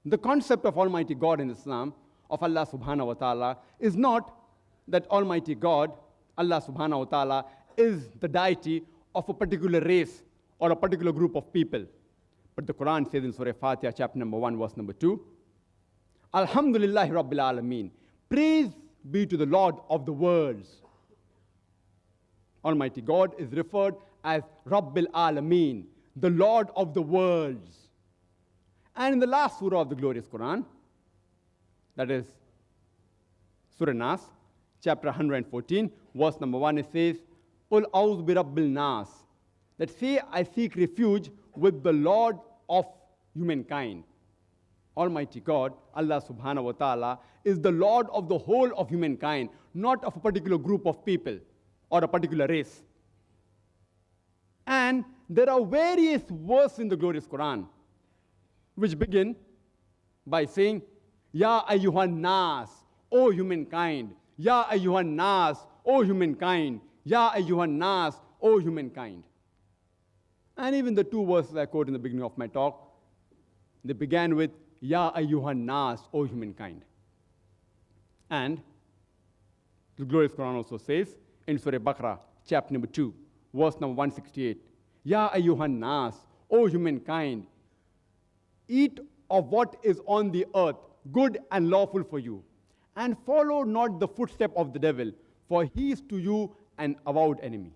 The concept of Almighty God in Islam, of Allah subhanahu wa ta'ala, is not that Almighty God, Allah subhanahu wa ta'ala, is the deity of a particular race or a particular group of people. But the Quran says in Surah Fatiha, chapter number 1, verse number 2, Alhamdulillahi Rabbil Alameen. Praise be to the Lord of the worlds. Almighty God is referred as Rabbil Alameen, the Lord of the worlds. And in the last surah of the glorious Quran, that is Surah Nas, chapter 114, verse number 1, it says, Qul a'udhu bi Rabbil Nas. That say, I seek refuge with the Lord of humankind. Almighty God, Allah subhanahu wa ta'ala, is the Lord of the whole of humankind, not of a particular group of people or a particular race. And there are various verses in the glorious Quran which begin by saying, Ya ayyuhan nas, O humankind. Ya ayyuhan nas, O humankind. Ya ayyuhan nas, O humankind. And even the two verses I quote in the beginning of my talk, they began with, Ya ayyuhan nas, O humankind. And the glorious Quran also says in Surah Baqarah, chapter number 2, verse number 168, Ya ayyuhan nas, O humankind, eat of what is on the earth, good and lawful for you, and follow not the footstep of the devil, for he is to you an avowed enemy.